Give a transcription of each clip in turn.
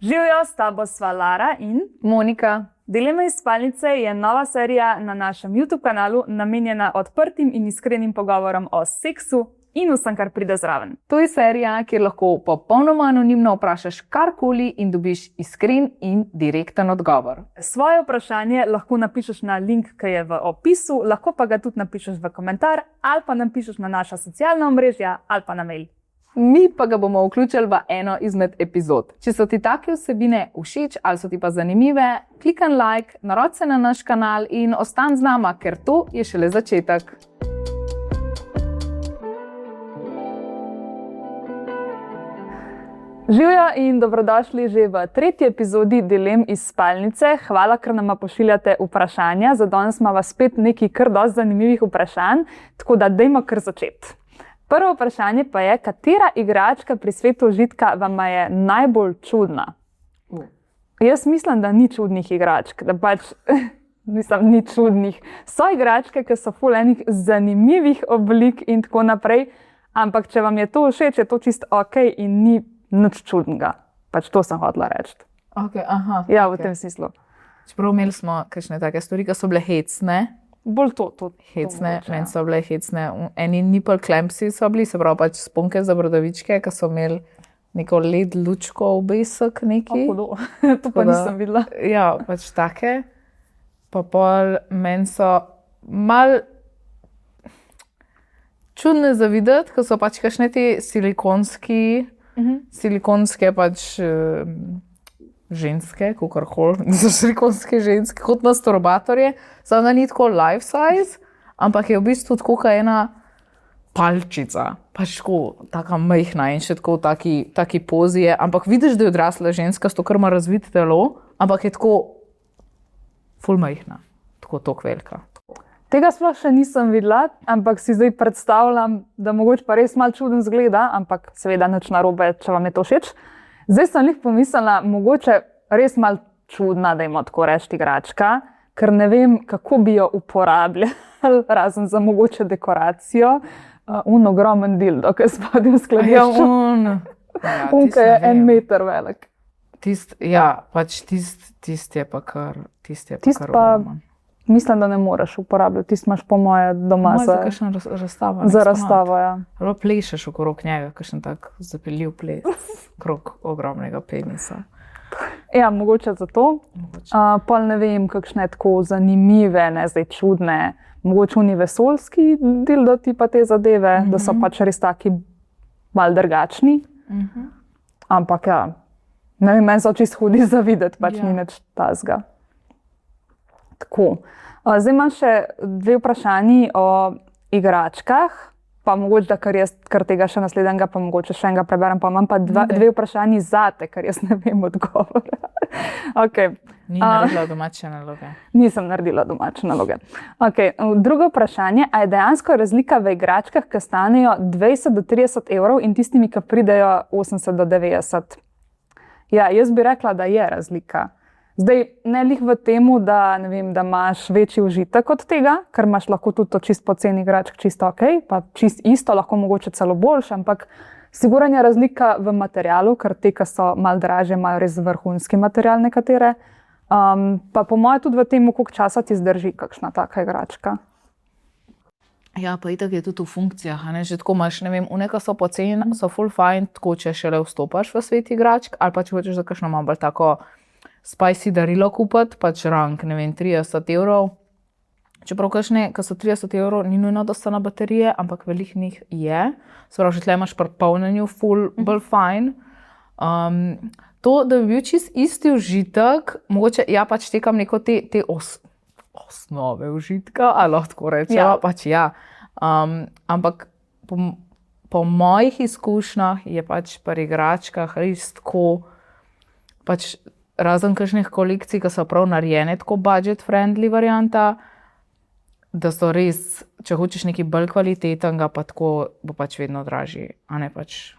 Živijo, s tabo sva Lara in Monika. Delima iz spalnice je nova serija na našem YouTube kanalu, namenjena odprtim in iskrenim pogovorom o seksu in vsem, kar pride zraven. To je serija, kjer lahko popolnoma anonimno vprašaš karkoli in dobiš iskren in direkten odgovor. Svoje vprašanje lahko napišeš na link, ki je v opisu, lahko pa ga tudi napišeš v komentar ali pa napišeš na naša socialna omrežja ali pa na mail. Mi pa ga bomo vključili v eno izmed epizod. Če so ti take vsebine všeč ali so ti pa zanimive, klikaj like, narodi se na naš kanal in ostan z nama, ker to je šele začetek. Živijo in dobrodošli že v tretji epizodi Dilem iz spalnice. Hvala, ker nama pošiljate vprašanja. Za danes smo vas spet nekaj kar dosti zanimivih vprašanj, tako da dajmo kar začeti. Prvo vprašanje pa je, katera igračka pri svetu užitka vam je najbolj čudna? Jaz mislim, da ni čudnih igračk, da pač ni čudnih. So igračke, ki so ful enih zanimivih oblik in tako naprej, ampak če vam je to všeč, je to čisto ok in ni nič čudnega. Pač to sem hotela reči. Okay, aha, ja, v tem smislu. Čeprav imeli smo kakšne take stvari, ki so bile hecne. Bolj to. Hecne, meni so bile hecne. Eni nipple clampsi so bili, se pravi pač sponke za bradavičke, ki so imeli neko led lučko obesek neki. To pa nisem videla. Ja, pač take. Pa pol meni so mal čudne za videti, ko so pač kakšne te silikonske pač ženske, kakorkoli, niso silikonske ženske, kot masturbatorje, samo da ni tako life size, ampak je v bistvu tako kot ena palčica, pač tako taka majhna in še tako taki pozi je, ampak vidiš, da je odrasla ženska, s to, kar ima razvito telo, ampak je tako ful majhna, tako tok velika. Tega sploh še nisem videla, ampak si zdaj predstavljam, da mogoče pa res malo čuden zgleda, ampak seveda nič narobe, če vam je to všeč. Zdaj sem jih pomislila, mogoče res malo čudna, da ima tako reči igračka, ker ne vem, kako bi jo uporabljali, razen za mogoče dekoracijo. Ogromen dildo, ki je spodaj v skladišču. Ki je 1 meter velik. Tist je pa kar ogromen. Mislim, da ne moreš uporabljati. Tist imaš po moje doma za razstavo. Za razstavo, ja. Ali plešeš okrog njega, kakšen tak zapeljiv ples, okrog ogromnega penisa. Ja, mogoče zato. Pol ne vem, kakšne tako zanimive, ne zdaj čudne, mogoče univesolski dildo tipa te zadeve, da so pač res taki malo drugačni. Ampak ja, ne vem, meni so čisto hudi za videti, pač ni nič tazga. Tako. Zdaj imam še 2 vprašanji o igračkah, pa mogoče, da kar tega še naslednjega, pa mogoče še enega preberem, pa imam pa 2 vprašanji zate, ker jaz ne vem odgovora. Okay. Ni naredila domače naloge. Nisem naredila domače naloge. Okay. Drugo vprašanje, a je dejansko razlika v igračkah, ki stanejo 20 do 30 evrov in tistimi, ki pridejo 80 do 90? Ja, jaz bi rekla, da je razlika. Zdaj, ne lih v temu, da imaš večji užitek od tega, ker imaš lahko tudi to čist poceni igračk čisto ok, pa čist isto, lahko mogoče celo boljše, ampak sigurno je razlika v materialu, ker te, ki so malo dražje, imajo res vrhunski material nekatere. Pa po moje tudi v temu, koliko časa ti zdrži kakšna taka igračka. Ja, pa itak je tudi v funkcijah, ne? Že tako imaš, ne vem, uneka so poceni, so full fine, tako če šele vstopaš v svet igračk, ali pa če hočeš za kakšno malo bolj tako spicy darilo kupiti, pač rank, ne vem, 30 evrov. Čeprav kakšne, ki so 30 evrov, ni nujno, da so na baterije, ampak velik njih je. Se pravi, že tle imaš pri polnjenju full bolj fine. To, da bi bil čist isti užitek, mogoče, ja, pač tekam neko te osnove užitka, ali lahko rečemo, ja. Pač ja. Ampak po mojih izkušnjah je pač pri igračkah res tako, pač razen kakšnih kolekcij, ki so prav narejene, tako budget friendly varianta, da so res, če hočeš nekaj bolj kvalitetnega, pa tako bo pač vedno dražji, a ne pač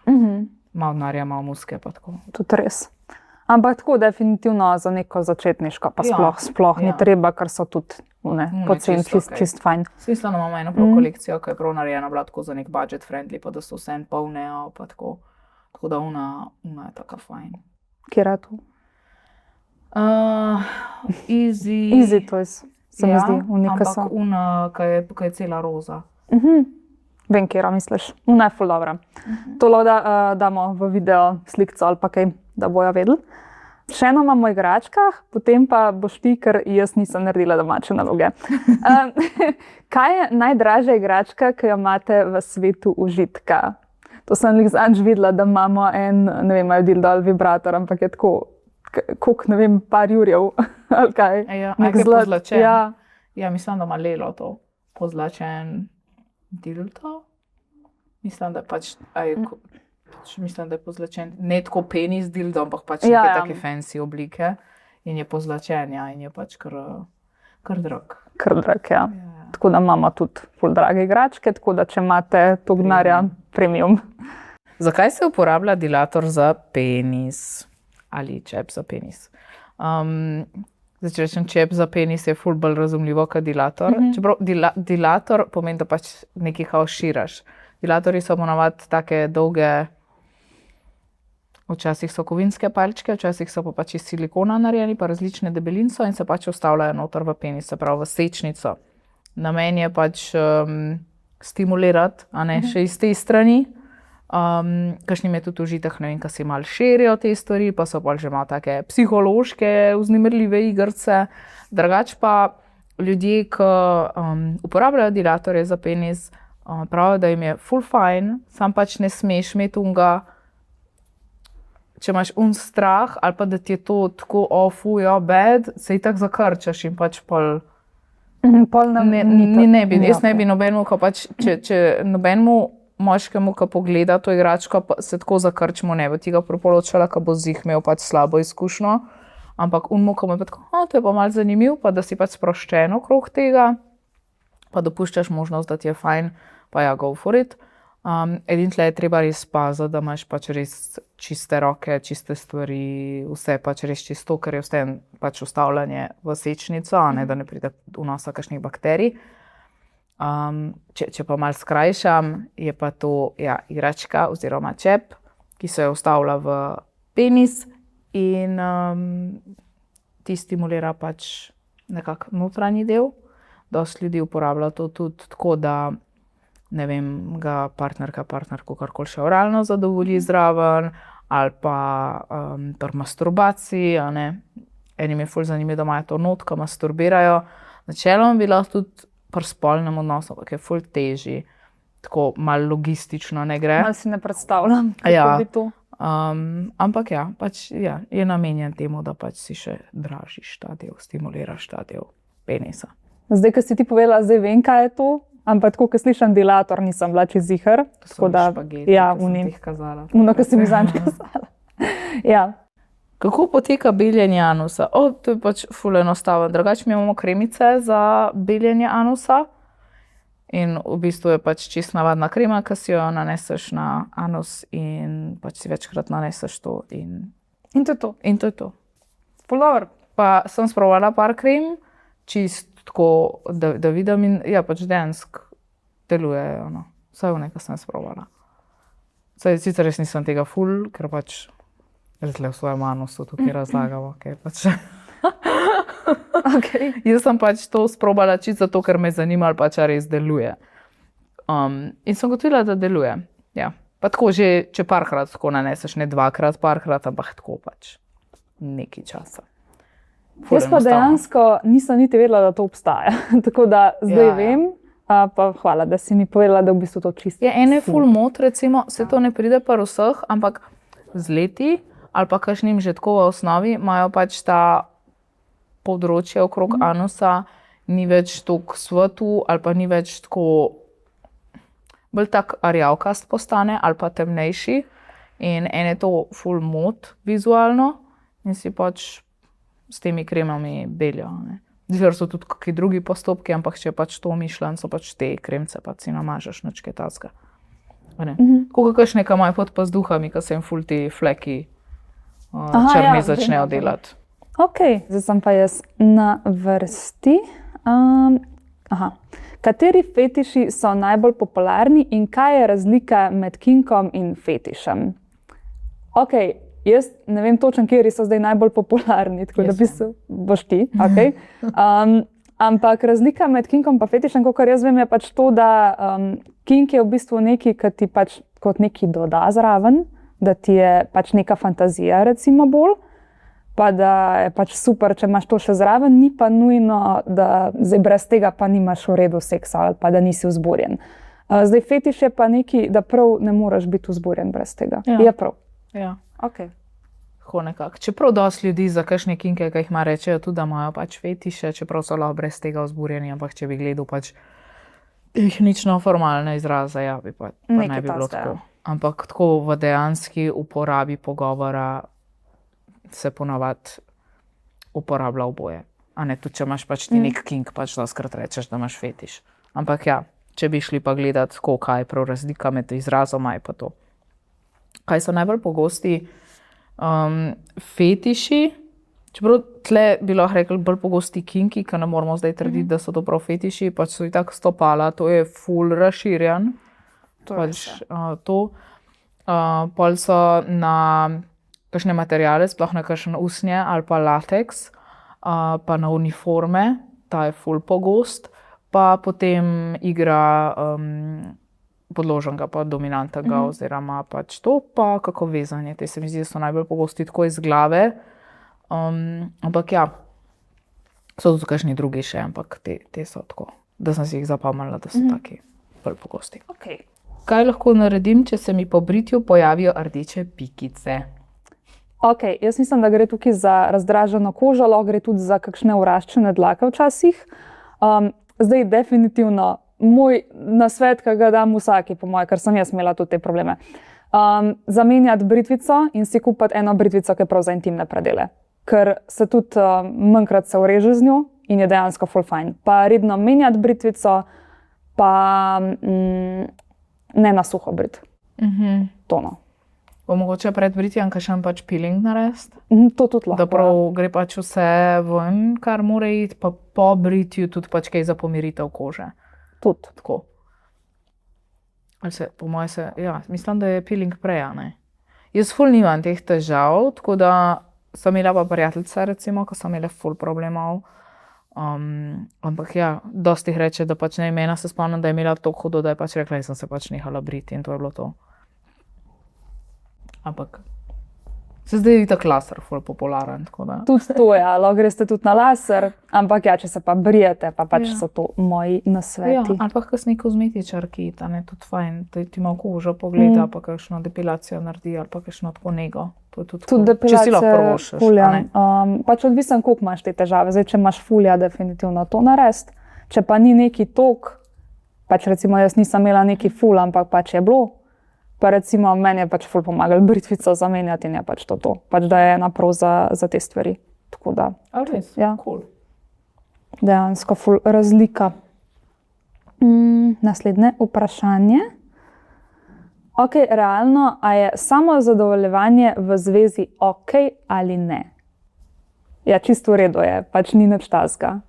malo denarja, malo muske, pa tako. Tudi res. Ampak tako definitivno za neko začetniško, pa sploh ni treba, ker so tudi poceni čist fajn. Smiselno imamo eno prav kolekcijo, ki je prav narejena bila tako za nek budget friendly, pa da so vse polnejo, pa tako. Tako da ona je taka fajn. Kjer je to? Easy Toys, se mi zdi. Ampak ki je cela roza. Vem, kjer misliš. Una je ful dobra. To lahko damo v video slikco ali pa kaj, da bojo vedeli. Še eno imamo v igračkah, potem pa boš ti, ker jaz nisem naredila domače naloge. Kaj je najdražja igračka, ki jo imate v svetu užitka? To sem zadnjič videla, da imamo ne vem, ali dildo ali vibrator, ampak je tako, koliko, ne vem, par jurjev ali kaj. Nek pozlačen. Ja, mislim, da ima Lelo to. Pozlačen dildo. Mislim, da mislim, da je pozlačen. Ne tako penis dildo, ampak pač neke take fancy oblike. In je pozlačen, in je pač kar drag. Kar drag, ja. Tako da imamo tudi ful drage igračke, tako da če imate to gnarja, premium. Zakaj se uporablja dilator za penis? Ali čep za penis? Če rečem čep za penis, je ful bolj razumljivo kot dilator. Čeprav dilator pomeni, da pač nekaj kao širaš. Dilatorji so ponavadi take dolge, včasih so kovinske palčke, včasih so pa pač iz silikona narejeni, pa različne debeline so in se pač vstavljajo noter v penis, se pravi v sečnico. Namen je pač stimulirati, a ne še iz te strani. Kakšnim je tudi užitek, ne vem, ko si malo širijo te stvari, pa so pa že malo take psihološke, vznemirljive igrce. Drugač pa ljudje, ki uporabljajo dilatorje za penis, pravijo, da jim je ful fajn, sam pač ne smeš imeti unga, če imaš strah, ali pa da ti je to tako bad, se itak zakrčaš in pač pol jaz ne bi nobenemu, če nobenemu moškemu, ki pogleda to igračko, se tako zakrčimo, ne bo tega priporočala, ko bo zih imel pač slabo izkušnjo, ampak unmu, ko mu je pa tako, to je pa malo zanimiv, pa da si pač sproščen okrog tega, pa dopuščaš možnost, da ti je fajn, pa ja, go for it. Edin tle je treba res paziti, da imaš pač res čiste roke, čiste stvari, vse pač res čisto, ker je vsem pač vstavljanje v sečnico, a ne da ne pride vnosa kakšnih bakterij. Če pa malo skrajšam, je pa to igračka oziroma čep, ki se jo vstavlja v penis in ti stimulira pač nekak notranji del. Dosti ljudi uporablja to tudi tako, da ne vem, ga partnerko karkoli še oralno zadovolji zraven ali pa pri masturbaciji, a ne. Enim je ful zanimivo, da imajo to not, ko masturbirajo. Načeloma bi lahko tudi pri spolnem odnosu, ampak je ful težji, tako malo logistično ne gre. Malo si ne predstavljam, kako bi to. Ampak je namenjen temu, da pač si še dražiš ta del, stimuliraš ta del penisa. Zdaj, ko si ti povedala, zdaj vem, kaj je to, ampak tako, ko slišam dilator, nisem bila čez ziher. To so špageti, ki sem ti jih kazala. Ko si mi zadnjič kazala. Ja. Kako poteka beljenje anusa? To je pač ful enostavno. Drugače mi imamo kremice za beljenje anusa in v bistvu je pač čisto navadna krema, ki si jo naneseš na anus in pač si večkrat naneseš to in to je to. In to je to. Ful dobro. Pa sem sprovala par krem, čisto tako, da vidim in pač dejansko delujejo. Vse v nekaj sem sprovala. Sicer res nisem tega ful, ker pač v svojem anusu tukaj razlagamo, kaj pač. Okay. Jaz sem pač to sprobala čisto zato, ker me zanima, ali pač res deluje. In sem gotovila, da deluje. Ja. Pa tako že, če parkrat tako naneseš, ne dvakrat, parkrat, ampak tako pač nekaj časa. Jaz pa dejansko nisem niti vedela, da to obstaja. Tako da zdaj vem, pa hvala, da si mi povedala, da v bistvu to čisto. Ene ful mot, recimo, se to ne pride par vseh, ampak z leti ali pa kakšnim že tako v osnovi imajo pač ta področje okrog anusa, ni več toliko svetu ali pa ni več tako, bolj tak rjavkast postane ali pa temnejši in ene to ful mot vizualno in si pač s temi kremami beljo. Zdaj so tudi kakšni drugi postopki, ampak če je pač to mišljen, so pač te kremce, pa si namažeš nič kaj takega. Tako kakšne, ki imajo pod pazduhami, ko se jim ful ti fleki črni začnejo delati. Ok, zdaj sem pa jaz na vrsti. Kateri fetiši so najbolj popularni in kaj je razlika med kinkom in fetišem? Ok, Jaz ne vem točno, kje so zdaj najbolj popularni, tako da boš ti. Okay. Ampak razlika med kinkom in fetišem, kot jaz vem, je pač to, da kink je v bistvu nekaj, ki ti pač kot nekaj doda zraven, da ti je pač neka fantazija, recimo bolj, pa da je pač super, če imaš to še zraven, ni pa nujno, da zdaj brez tega pa nimaš v redu seksa ali pa da nisi vzburjen. Zdaj fetiš je pa nekaj, da prav ne moreš biti vzburjen brez tega. Ja. Je prav. Ja. Okay. Čeprav dosti ljudi za kakšne kinke, ki jih ima, rečejo tudi, da imajo pač fetiše, čeprav so lahko brez tega vzburjeni, ampak če bi gledal pač tehnično formalne izraze, ja, bi pa ne bi bilo tako. Ampak tako v dejanski uporabi pogovora se ponavadi uporablja oboje. A ne, tudi če imaš pač ti nek kink, pač doskrat rečeš, da imaš fetiš. Ampak ja, če bi šli pa gledati, kaj je prav razlika med izrazoma, je pa to. Kaj so najbolj pogosti fetiši? Čeprav tle bi lahko rekli bolj pogosti kinki, ki ne moramo zdaj trditi, da so to prav fetiši, pač so itak stopala, to je ful razširjen. Pol so na kakšne materiale, sploh na kakšne usnje ali pa lateks, pa na uniforme, ta je ful pogost, pa potem igra podloženega pa dominantnega oziroma pač to, pa kako vezanje. Te se mi zdi, da so najbolj pogosti tako iz glave. Ampak ja, so tudi kakšni drugi še, ampak te so tako, da sem si jih zapomnila, da so taki bolj pogosti. Okay. Kaj lahko naredim, če se mi po britju pojavijo rdeče pikice? Ok, jaz mislim, da gre tukaj za razdraženo kožo, lahko gre tudi za kakšne uraščene dlake včasih. Zdaj definitivno moj nasvet, ki ga dam vsaki, po moje, ker sem jaz imela tudi te probleme. Zamenjati britvico in si kupiti eno britvico, ki je prav za intimne predele. Ker se tudi manjkrat se ureže z njo in je dejansko ful fajn. Pa redno menjati britvico, pa ne na suho brit. Tono. Bo mogoče pred britjem kakšen pač peeling narediti? To tudi lahko. Da prav gre pač vse ven, kar mora iti, pa po britju tudi pač kaj za pomiritev kože. Tudi. Tako. Po moje se, ja, mislim, da je peeling prej, ne? Jaz ful nimam teh težav, tako da sem imela pa prijateljice, recimo, ko sem imela ful problemov. Ampak ja, dosti jih reče, da pač ne imena se spomnim, da je imela tako hudo, da je pač rekla, da sem se pač nehala briti in to je bilo to. Ampak se zdaj je tako laser ful popularen, tako da. Tudi to je, lahko greste tudi na laser, ampak ja, če se pa brijete, pa pač so to moji nasveti. Ja, ali pa kakšni kozmetičarki, ta ne, tudi fajn, da ti malo kožo pogleda, pa kakšno depilacijo naredi, ali pa kakšno tako nego. To je tudi depilacija, če si lahko prvošeš, fulja. Pač odvisen, koliko imaš te težave. Zdaj, če imaš fulja, definitivno to narediti. Če pa ni neki tok, pač recimo jaz nisem imela neki ful, ampak pač je bilo, pa recimo meni je pač ful pomagal britvico zamenjati in je pač to. Pač da je ena prav za te stvari. Tako da. Res? Ja. Cool. Dejansko ful razlika. Naslednje vprašanje. Ok, realno, a je samo zadovoljevanje v zvezi ok ali ne? Ja, čisto v redu je, pač ni nič takega.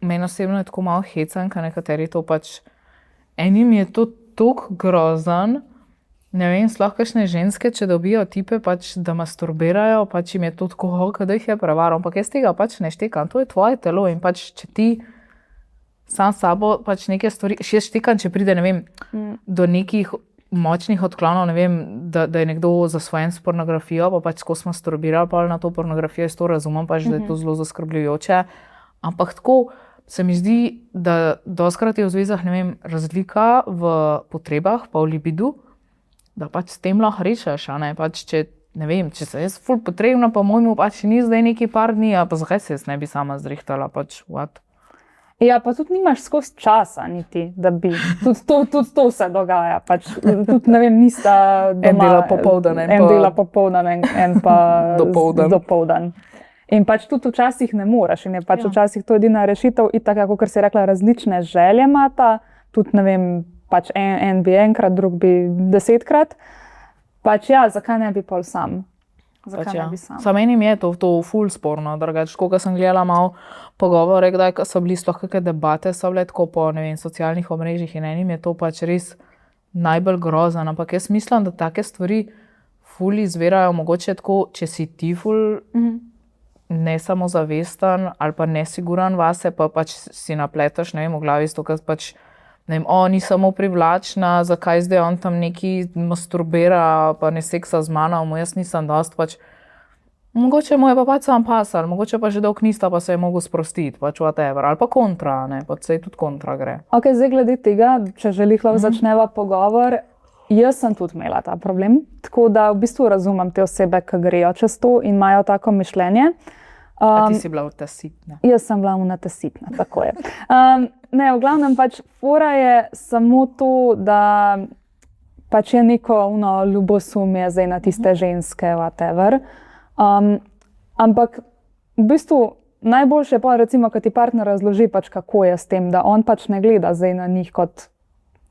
Meni osebno je tako malo hecan, ker nekateri to pač, enim je to tako grozen, ne vem, sploh kakšne ženske, če dobijo tipe, pač, da masturbirajo, pač jim je to tako, da jih je prevaral, ampak jaz tega pač ne štekam, to je tvoje telo in pač, če ti sam sabo pač neke stvari, jaz štekam, če pride, ne vem, do nekih močnih odklonov, ne vem, da je nekdo zasvojen s pornografijo, pa pač skozi masturbiral pa na to pornografijo, jaz to razumem, pač, da je to zelo zaskrbljujoče, ampak tako se mi zdi, da doskrat je v zvezah, ne vem, razlika v potrebah, pa v libidu, da pač s tem lahko rečeš, a ne, pač če, ne vem, če se jaz ful potrebna, pa mojmu pač ni zdaj neki par dni, a pa zakaj se jaz ne bi sama zrihtala, pač, what? Ja, pa tudi nimaš skozi časa niti, da bi, tudi to se dogaja, pač, tudi, ne vem, nista doma. En dela popoldan, en dela popoldan, en pa dopoldan. In pač tudi včasih ne moreš in je pač včasih to edina rešitev, itak, kot si rekla, različne želje imata, tudi, ne vem, pač en bi enkrat, drug bi 10-krat, pač ja, zakaj ne bi pol sam? Zakaj ne bi sam? Sa menim je to ful sporno, drugače, ko sem gledala malo pogovore, kdaj, ko so bili sploh kakšne debate, so bile tako po, ne vem, socialnih omrežjih in enim je to pač res najbolj grozen, ampak jaz mislim, da take stvari ful izvirajo mogoče tako, če si ti ful nesamozavesten ali pa nesiguran vase, pa pač si napletaš, ne vem, v glavi to, ker pač, ne vem, ni samo privlačna, zakaj zdaj on tam neki masturbira, pa ne seksa z mano, jaz nisem dost, pač, mogoče mu je pa pač sam pasal, mogoče pa že dolg nista, pa se je mogel sprostiti, pač whatever, ali pa kontra, ne, pa se tudi kontra gre. Ok, zdaj glede tega, če želih začneva pogovor, jaz sem tudi imela ta problem, tako da v bistvu razumem te osebe, ki grejo čez to in imajo tako mišljenje. A ti si bila vtasitna? Jaz sem bila vtasitna, tako je. Ne, v glavnem pač fora je samo to, da pač je neko ljubosumje zdaj na tiste ženske, whatever. Ampak v bistvu najboljše je pa recimo, ko ti partner razloži pač kako je s tem, da on pač ne gleda zdaj na njih kot,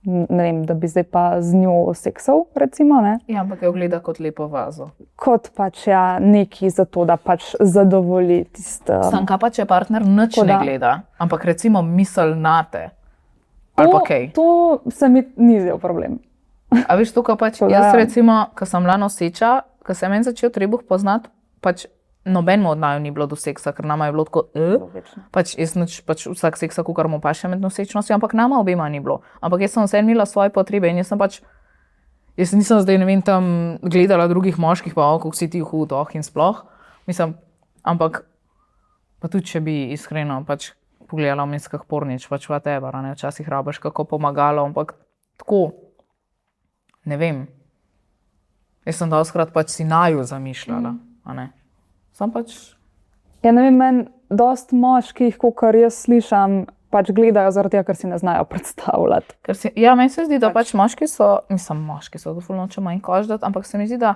ne vem, da bi zdaj pa z njo seksal, recimo, ne? Ja, ampak jo gleda kot lepo vazo. Kot pač neki za to, da pač zadovolji tiste... Sanka pa, če partner nič ne gleda, ampak recimo misel nate, ali pa kaj. To se mi ni zdel problem. A veš, to, ko pač jaz recimo, ko sem bila noseča, ko se meni začel trebuh poznati, pač nobenemu od naju ni bilo do seksa, ker nama je bilo tako, pač jaz pač vsak seksa, kukar mu paše med nosečnostjo, ampak nama obema ni bilo. Ampak jaz sem vse imela svoje potrebe in jaz nisem zdaj, ne vem, tam gledala drugih moških, pa kako si ti hud, in sploh. Mislim, ampak pa tudi, če bi iskreno pač pogledala v meskah pornič, pač whatever, ne, včasih rabaš kako pomagalo, ampak tako, ne vem. Jaz sem dostikrat pač si naju zamišljala, a ne. Sam pač... Ja, ne vem, meni dost moških, kakor jaz slišam, pač gledajo zaradi tega, ker si ne znajo predstavljati. Ja, meni se zdi, da pač moški so, da noče manj koždati, ampak se mi zdi, da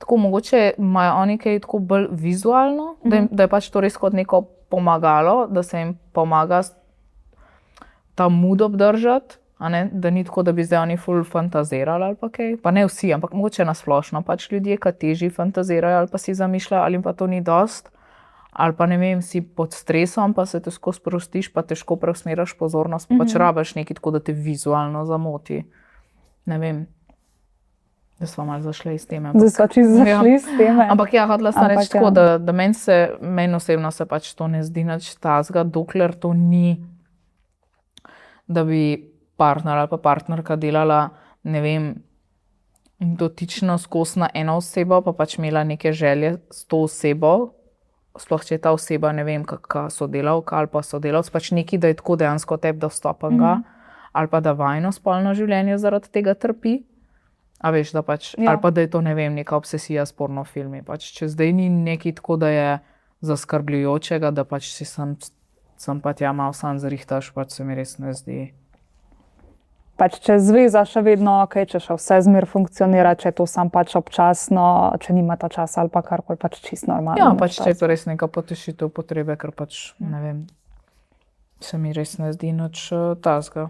tako mogoče imajo oni kaj tako bolj vizualno, da je pač to res kot neko pomagalo, da se jim pomaga ta mood obdržati, a ne, da ni tako, da bi zdaj oni ful fantazirali ali pa kaj. Pa ne vsi, ampak mogoče nasplošno pač ljudje, ki težji fantazirajo ali pa si zamišljajo, ali pa to ni dost. Ali pa ne vem, si pod stresom, pa se težko sprostiš, pa težko preusmeriš pozornost, pa pač rabiš nekaj tako, da te vizualno zamoti. Ne vem. Da smo malo zašli iz teme. Zdaj smo čisto zašli iz teme. Ampak ja, hodila sem reči tako, da meni osebno se pač to ne zdi nič tazga, dokler to ni, da bi partner ali pa partnerka delala, ne vem, dotično skozi na eno osebo, pa pač imela neke želje s to osebo, sploh če je ta oseba, ne vem, kakšna sodelavka ali pa sodelavc, pač neki, da je tako dejansko tebi dostopenga, ali pa da vajno spolno življenje zaradi tega trpi, a veš, da pač, ali pa da je to, ne vem, neka obsesija s pornofilmi, pač če zdaj ni nekaj tako, da je zaskrbljujočega, da pač si sem pa tja malo sam zrihtaš, pač se mi res ne zdi. Pač če zveza še vedno ok, če še vse zmer funkcionira, če je to sam pač občasno, če nimata časa ali pa karkoli, pač čisto normalno. Ja, pač če je to res neka potešitev potrebe, ker pač, ne vem, se mi res ne zdi nič tazga.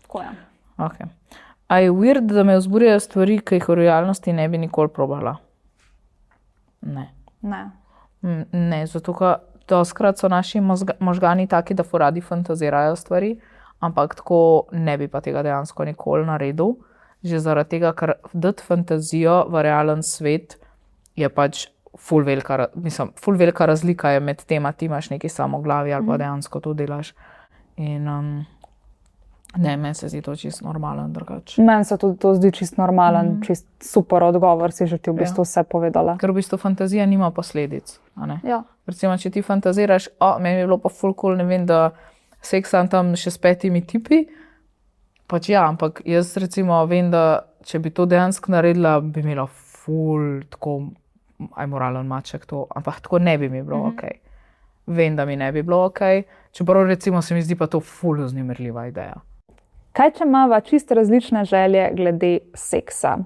Tako je. Okay. A je weird, da me vzburjajo stvari, ki jih v realnosti ne bi nikoli probala? Ne. Ne, zato ker dostikrat so naši možgani taki, da radi fantazirajo stvari, ampak tako ne bi pa tega dejansko nikoli naredil. Že zaradi tega, ker dati fantazijo v realen svet je pač ful velika razlika je med tem, ti imaš neki samo glavi ali pa dejansko to delaš. In ne, meni se zdi to čisto normalen drugače. Meni se tudi to zdi čisto normalen, čisto super odgovor, si že ti v bistvu vse povedala. Ker v bistvu fantazija nima posledic, a ne? Ja. Recimo, če ti fantaziraš, meni je bilo pa ful cool, ne vem, da seksam tam še s 5 tipi, pač ja, ampak jaz recimo vem, da če bi to dejansko naredila, bi imela ful tako, moralen maček to, ampak tako ne bi mi bilo okej. Vem, da mi ne bi bilo okej, čeprav recimo se mi zdi pa to ful vznemirljiva ideja. Kaj če imava čisto različne želje glede seksa?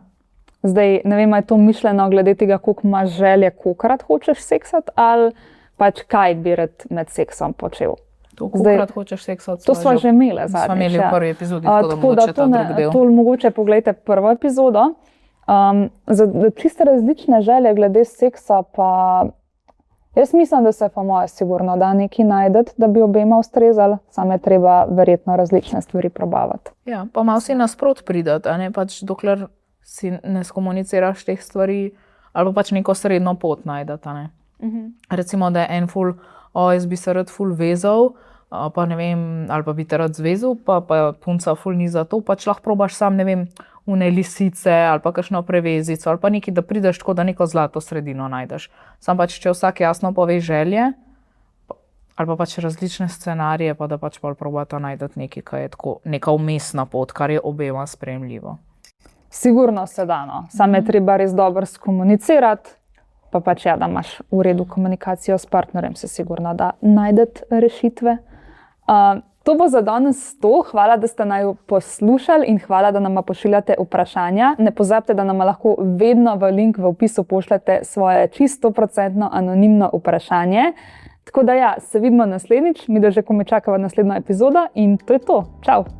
Zdaj, ne vem, je to mišljeno glede tega, koliko imaš želje, kolikokrat hočeš seksati, ali pač kaj bi rad med seksom počel? To, kolikokrat hočeš seksati? To smo že imeli zadnjič. Smo imeli v prvi epizodi, tako da mogoče ta drug del. To mogoče pogledajte prvo epizodo. Za čisto različne želje glede seksa pa jaz mislim, da se pa moja sigurno da nekaj najdeti, da bi obema ustrezali, samo je treba verjetno različne stvari probavati. Ja, pa malo si nasprot pridati, a ne pač dokler si ne skomuniciraš teh stvari, ali pa pač neko srednjo pot najdete. Ne? Recimo, da je en ful, jaz bi se rad ful vezal, pa ne vem, ali pa bi te rad zvezal, pa punca ful ni za to, pač lahko probaš sam, ne vem, une lisice ali pa kakšno prevezico ali pa nekaj, da prideš tako, da neko zlato sredino najdeš. Sam pač, če vsak jasno pove želje, ali pa pač različne scenarije, pa da pač bolj probata najdeti nekaj, kar je tako neka umestna pot, kar je obema sprejemljivo. Sigurno se da, no. Samo je treba res dobro skomunicirati, pa pač ja, da imaš v redu komunikacijo s partnerjem, se sigurno da najdeti rešitve. To bo za danes to. Hvala, da ste naju poslušali in hvala, da nama pošiljate vprašanja. Ne pozabite, da nama lahko vedno v link v opisu pošljete svoje čisto 100% anonimno vprašanje. Tako da ja, se vidimo naslednjič, mi da že komaj čakava naslednjo epizodo in to je to. Čau!